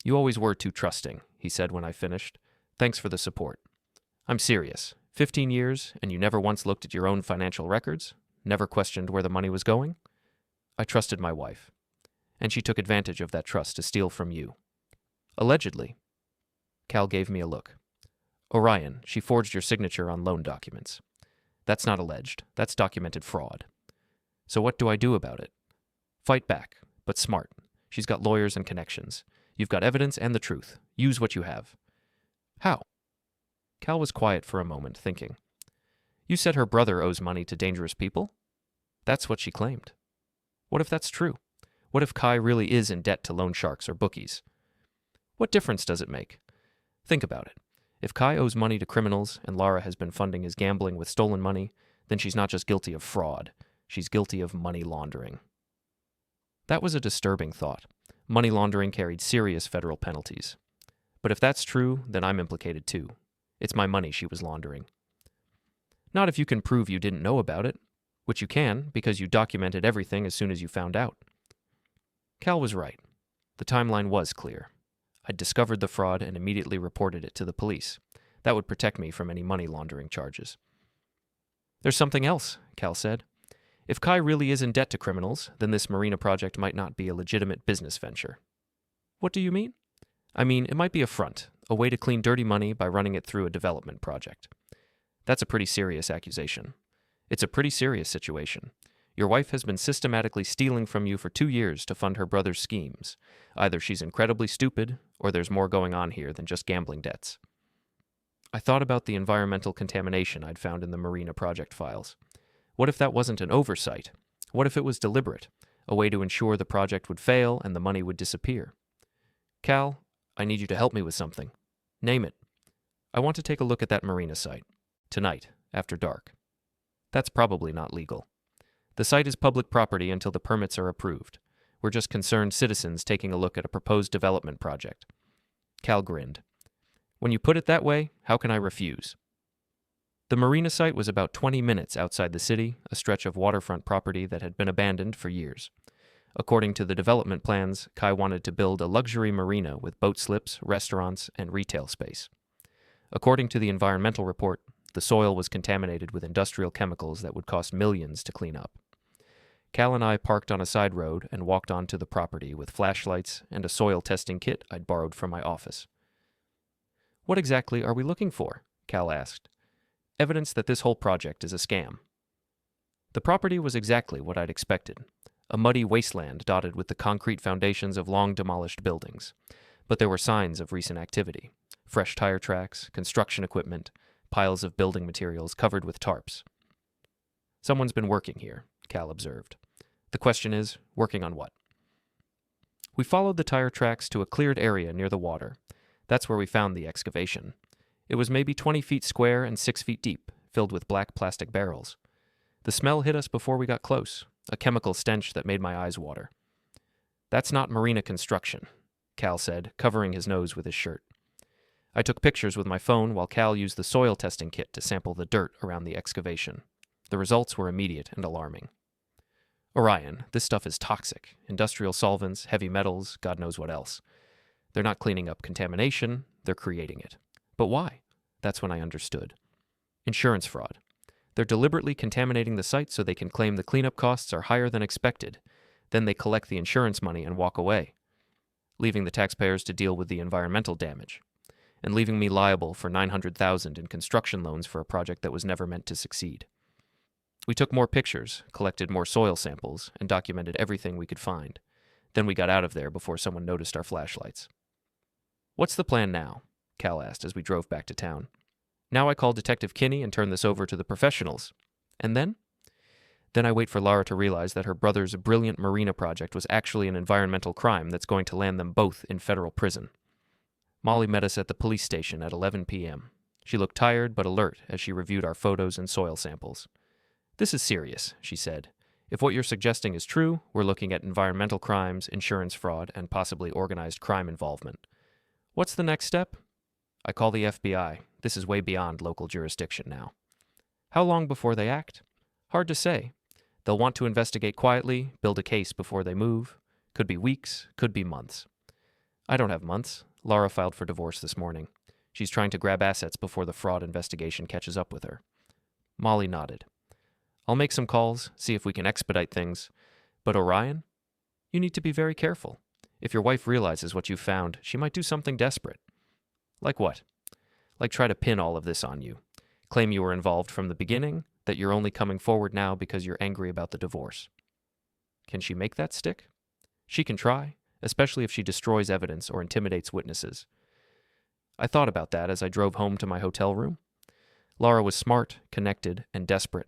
Speaker 1: You always were too trusting, he said when I finished. Thanks for the support. I'm serious. 15 years, and you never once looked at your own financial records? Never questioned where the money was going? I trusted my wife. And she took advantage of that trust to steal from you. Allegedly. Cal gave me a look. Orion, she forged your signature on loan documents. That's not alleged. That's documented fraud. So what do I do about it? Fight back, but smart. She's got lawyers and connections. You've got evidence and the truth. Use what you have. How? Cal was quiet for a moment, thinking. You said her brother owes money to dangerous people? That's what she claimed. What if that's true? What if Kai really is in debt to loan sharks or bookies? What difference does it make? Think about it. If Kai owes money to criminals and Lara has been funding his gambling with stolen money, then she's not just guilty of fraud, she's guilty of money laundering. That was a disturbing thought. Money laundering carried serious federal penalties. But if that's true, then I'm implicated too. It's my money she was laundering. Not if you can prove you didn't know about it, which you can because you documented everything as soon as you found out. Cal was right. The timeline was clear. I'd discovered the fraud and immediately reported it to the police. That would protect me from any money laundering charges. There's something else, Cal said. If Kai really is in debt to criminals, then this marina project might not be a legitimate business venture. What do you mean? I mean, it might be a front, a way to clean dirty money by running it through a development project. That's a pretty serious accusation. It's a pretty serious situation. Your wife has been systematically stealing from you for 2 years to fund her brother's schemes. Either she's incredibly stupid, or there's more going on here than just gambling debts. I thought about the environmental contamination I'd found in the marina project files. What if that wasn't an oversight? What if it was deliberate, a way to ensure the project would fail and the money would disappear? Cal, I need you to help me with something. Name it. I want to take a look at that marina site. Tonight, after dark. That's probably not legal. The site is public property until the permits are approved. We're just concerned citizens taking a look at a proposed development project. Cal grinned. When you put it that way, how can I refuse? The marina site was about 20 minutes outside the city, a stretch of waterfront property that had been abandoned for years. According to the development plans, Kai wanted to build a luxury marina with boat slips, restaurants, and retail space. According to the environmental report, the soil was contaminated with industrial chemicals that would cost millions to clean up. Cal and I parked on a side road and walked onto the property with flashlights and a soil testing kit I'd borrowed from my office. What exactly are we looking for? Cal asked. Evidence that this whole project is a scam. The property was exactly what I'd expected. A muddy wasteland dotted with the concrete foundations of long-demolished buildings. But there were signs of recent activity. Fresh tire tracks, construction equipment, piles of building materials covered with tarps. Someone's been working here, Cal observed. The question is, working on what? We followed the tire tracks to a cleared area near the water. That's where we found the excavation. It was maybe 20 feet square and 6 feet deep, filled with black plastic barrels. The smell hit us before we got close, a chemical stench that made my eyes water. That's not marina construction, Cal said, covering his nose with his shirt. I took pictures with my phone while Cal used the soil testing kit to sample the dirt around the excavation. The results were immediate and alarming. Orion, this stuff is toxic. Industrial solvents, heavy metals, God knows what else. They're not cleaning up contamination, they're creating it. But why? That's when I understood. Insurance fraud. They're deliberately contaminating the site so they can claim the cleanup costs are higher than expected. Then they collect the insurance money and walk away, leaving the taxpayers to deal with the environmental damage, and leaving me liable for $900,000 in construction loans for a project that was never meant to succeed. We took more pictures, collected more soil samples, and documented everything we could find. Then we got out of there before someone noticed our flashlights. What's the plan now? Cal asked as we drove back to town. Now I call Detective Kinney and turn this over to the professionals. And then? Then I wait for Lara to realize that her brother's brilliant marina project was actually an environmental crime that's going to land them both in federal prison. Molly met us at the police station at 11 p.m. She looked tired but alert as she reviewed our photos and soil samples. This is serious, she said. If what you're suggesting is true, we're looking at environmental crimes, insurance fraud, and possibly organized crime involvement. What's the next step? I call the FBI. This is way beyond local jurisdiction now. How long before they act? Hard to say. They'll want to investigate quietly, build a case before they move. Could be weeks, could be months. I don't have months. Lara filed for divorce this morning. She's trying to grab assets before the fraud investigation catches up with her. Molly nodded. I'll make some calls, see if we can expedite things. But Orion? You need to be very careful. If your wife realizes what you've found, she might do something desperate. Like what? Like try to pin all of this on you. Claim you were involved from the beginning, that you're only coming forward now because you're angry about the divorce. Can she make that stick? She can try, especially if she destroys evidence or intimidates witnesses. I thought about that as I drove home to my hotel room. Lara was smart, connected, and desperate.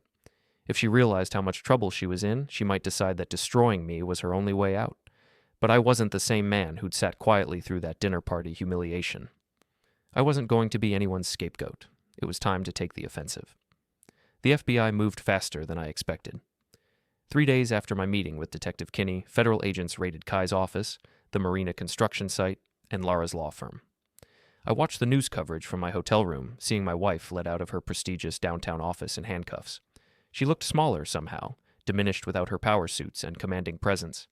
Speaker 1: If she realized how much trouble she was in, she might decide that destroying me was her only way out. But I wasn't the same man who'd sat quietly through that dinner party humiliation. I wasn't going to be anyone's scapegoat. It was time to take the offensive. The FBI moved faster than I expected. 3 days after my meeting with Detective Kinney, federal agents raided Kai's office, the marina construction site, and Lara's law firm. I watched the news coverage from my hotel room, seeing my wife led out of her prestigious downtown office in handcuffs. She looked smaller somehow, diminished without her power suits and commanding presence.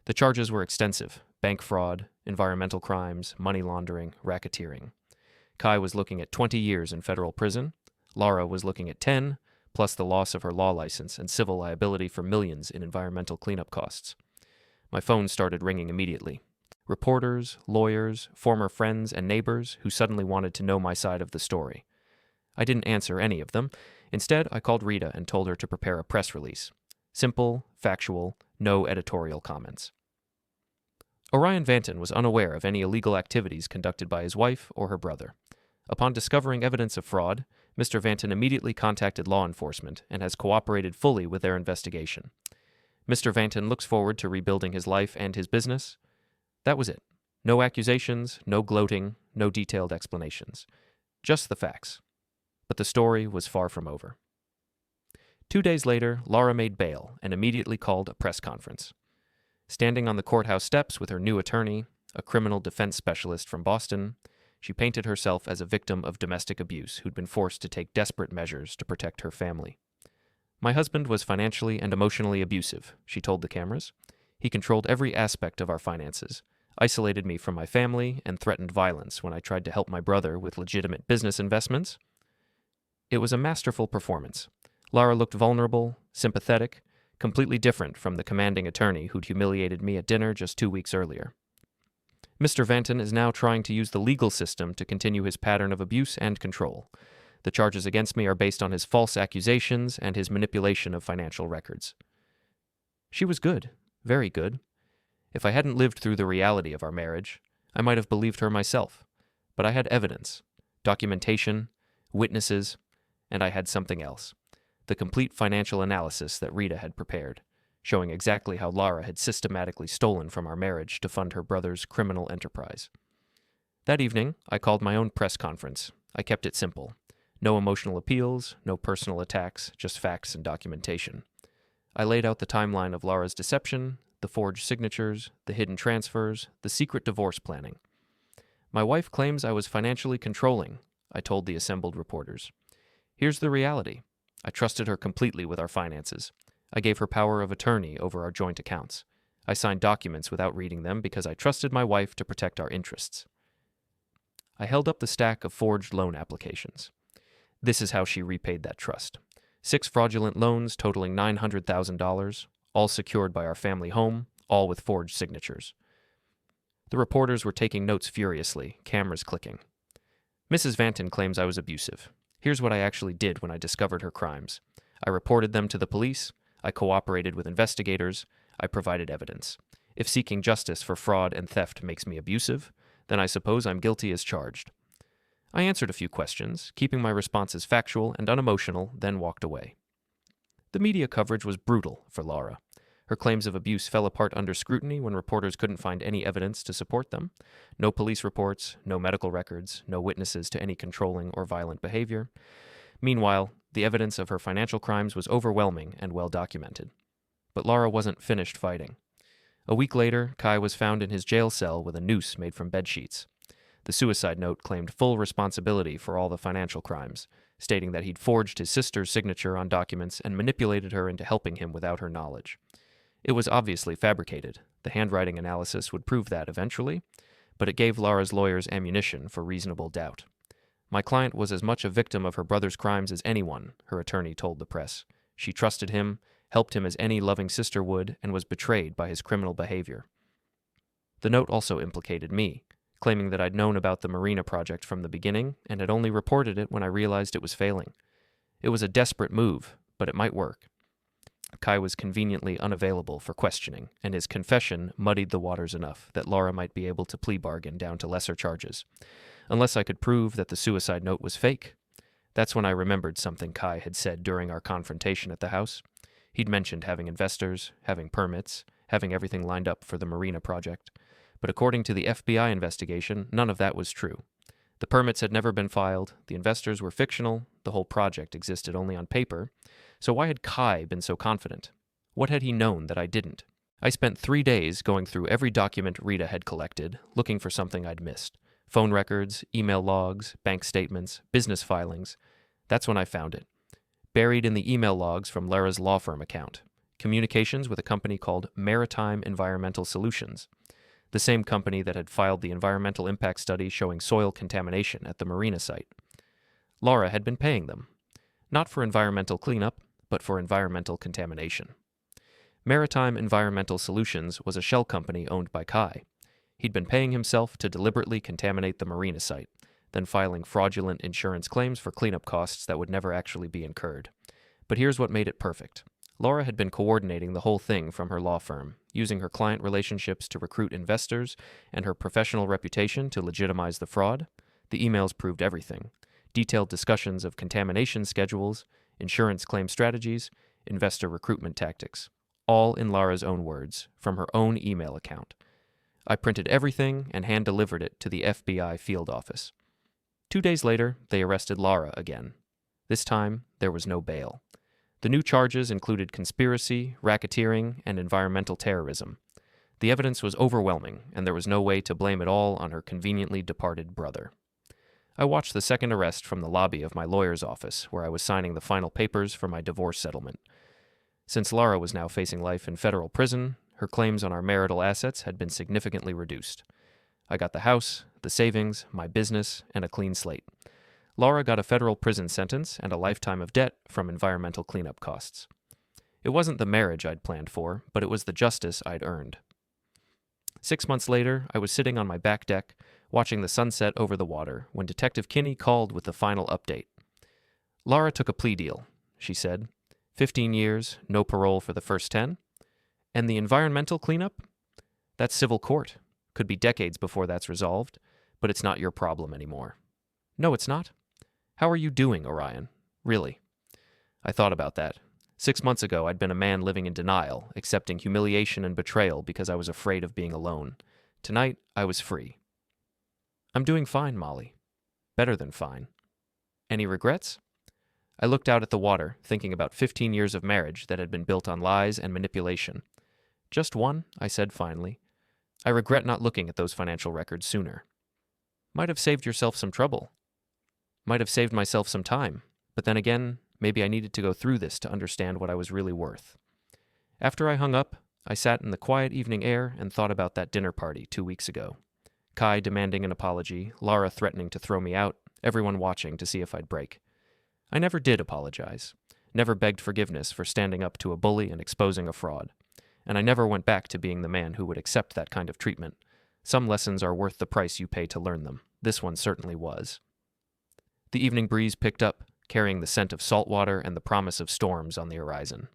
Speaker 1: The charges were extensive: bank fraud, environmental crimes, money laundering, racketeering. Kai was looking at 20 years in federal prison. Lara was looking at 10, plus the loss of her law license and civil liability for millions in environmental cleanup costs. My phone started ringing immediately. Reporters, lawyers, former friends, and neighbors who suddenly wanted to know my side of the story. I didn't answer any of them. Instead, I called Rita and told her to prepare a press release. Simple, factual, no editorial comments. Orion Vanton was unaware of any illegal activities conducted by his wife or her brother. Upon discovering evidence of fraud, Mr. Vanton immediately contacted law enforcement and has cooperated fully with their investigation. Mr. Vanton looks forward to rebuilding his life and his business. That was it. No accusations, no gloating, no detailed explanations. Just the facts. But the story was far from over. 2 days later, Lara made bail and immediately called a press conference. Standing on the courthouse steps with her new attorney, a criminal defense specialist from Boston, she painted herself as a victim of domestic abuse who'd been forced to take desperate measures to protect her family. My husband was financially and emotionally abusive, she told the cameras. He controlled every aspect of our finances, isolated me from my family, and threatened violence when I tried to help my brother with legitimate business investments. It was a masterful performance. Lara looked vulnerable, sympathetic, completely different from the commanding attorney who'd humiliated me at dinner just 2 weeks earlier. Mr. Vanton is now trying to use the legal system to continue his pattern of abuse and control. The charges against me are based on his false accusations and his manipulation of financial records. She was good, very good. If I hadn't lived through the reality of our marriage, I might have believed her myself. But I had evidence, documentation, witnesses, and I had something else: the complete financial analysis that Rita had prepared, showing exactly how Lara had systematically stolen from our marriage to fund her brother's criminal enterprise. That evening, I called my own press conference. I kept it simple. No emotional appeals, no personal attacks, just facts and documentation. I laid out the timeline of Lara's deception, the forged signatures, the hidden transfers, the secret divorce planning. My wife claims I was financially controlling, I told the assembled reporters. Here's the reality. I trusted her completely with our finances. I gave her power of attorney over our joint accounts. I signed documents without reading them because I trusted my wife to protect our interests. I held up the stack of forged loan applications. This is how she repaid that trust. 6 fraudulent loans totaling $900,000, all secured by our family home, all with forged signatures. The reporters were taking notes furiously, cameras clicking. Mrs. Vanton claims I was abusive. Here's what I actually did when I discovered her crimes. I reported them to the police. I cooperated with investigators. I provided evidence. If seeking justice for fraud and theft makes me abusive, then I suppose I'm guilty as charged. I answered a few questions, keeping my responses factual and unemotional, then walked away. The media coverage was brutal for Lara. Her claims of abuse fell apart under scrutiny when reporters couldn't find any evidence to support them. No police reports, no medical records, no witnesses to any controlling or violent behavior. Meanwhile, the evidence of her financial crimes was overwhelming and well documented. But Lara wasn't finished fighting. A week later, Kai was found in his jail cell with a noose made from bedsheets. The suicide note claimed full responsibility for all the financial crimes, stating that he'd forged his sister's signature on documents and manipulated her into helping him without her knowledge. It was obviously fabricated. The handwriting analysis would prove that eventually, but it gave Lara's lawyers ammunition for reasonable doubt. My client was as much a victim of her brother's crimes as anyone, her attorney told the press. She trusted him, helped him as any loving sister would, and was betrayed by his criminal behavior. The note also implicated me, claiming that I'd known about the marina project from the beginning and had only reported it when I realized it was failing. It was a desperate move, but it might work. Kai was conveniently unavailable for questioning, and his confession muddied the waters enough that Lara might be able to plea bargain down to lesser charges. Unless I could prove that the suicide note was fake, That's when I remembered something Kai had said during our confrontation at the house. He'd mentioned having investors, having permits, having everything lined up for the marina project. But according to the FBI investigation, none of that was true. The permits had never been filed, the investors were fictional, the whole project existed only on paper. So why had Kai been so confident? What had he known that I didn't? I spent 3 days going through every document Rita had collected, looking for something I'd missed. Phone records, email logs, bank statements, business filings. That's when I found it. Buried in the email logs from Lara's law firm account. Communications with a company called Maritime Environmental Solutions. The same company that had filed the environmental impact study showing soil contamination at the marina site. Lara had been paying them. Not for environmental cleanup, but for environmental contamination. Maritime Environmental Solutions was a shell company owned by Kai. He'd been paying himself to deliberately contaminate the marina site, then filing fraudulent insurance claims for cleanup costs that would never actually be incurred. But here's what made it perfect. Lara had been coordinating the whole thing from her law firm, using her client relationships to recruit investors and her professional reputation to legitimize the fraud. The emails proved everything. Detailed discussions of contamination schedules, insurance claim strategies, investor recruitment tactics. All in Lara's own words, from her own email account. I printed everything and hand-delivered it to the FBI field office. 2 days later, they arrested Lara again. This time, there was no bail. The new charges included conspiracy, racketeering, and environmental terrorism. The evidence was overwhelming, and there was no way to blame it all on her conveniently departed brother. I watched the second arrest from the lobby of my lawyer's office, where I was signing the final papers for my divorce settlement. Since Lara was now facing life in federal prison, her claims on our marital assets had been significantly reduced. I got the house, the savings, my business, and a clean slate. Lara got a federal prison sentence and a lifetime of debt from environmental cleanup costs. It wasn't the marriage I'd planned for, but it was the justice I'd earned. 6 months later, I was sitting on my back deck, watching the sunset over the water, when Detective Kinney called with the final update. Lara took a plea deal, she said. 15 years, no parole for the first 10. And the environmental cleanup? That's civil court. Could be decades before that's resolved, but it's not your problem anymore. No, it's not. How are you doing, Orion? Really? I thought about that. 6 months ago, I'd been a man living in denial, accepting humiliation and betrayal because I was afraid of being alone. Tonight, I was free. I'm doing fine, Molly. Better than fine. Any regrets? I looked out at the water, thinking about 15 years of marriage that had been built on lies and manipulation. Just one, I said finally. I regret not looking at those financial records sooner. Might have saved yourself some trouble. Might have saved myself some time, but then again, maybe I needed to go through this to understand what I was really worth. After I hung up, I sat in the quiet evening air and thought about that dinner party 2 weeks ago. Kai demanding an apology, Lara threatening to throw me out, everyone watching to see if I'd break. I never did apologize, never begged forgiveness for standing up to a bully and exposing a fraud, and I never went back to being the man who would accept that kind of treatment. Some lessons are worth the price you pay to learn them. This one certainly was. The evening breeze picked up, carrying the scent of salt water and the promise of storms on the horizon.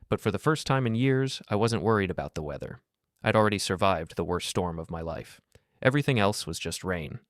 Speaker 1: But for the first time in years, I wasn't worried about the weather. I'd already survived the worst storm of my life. Everything else was just rain.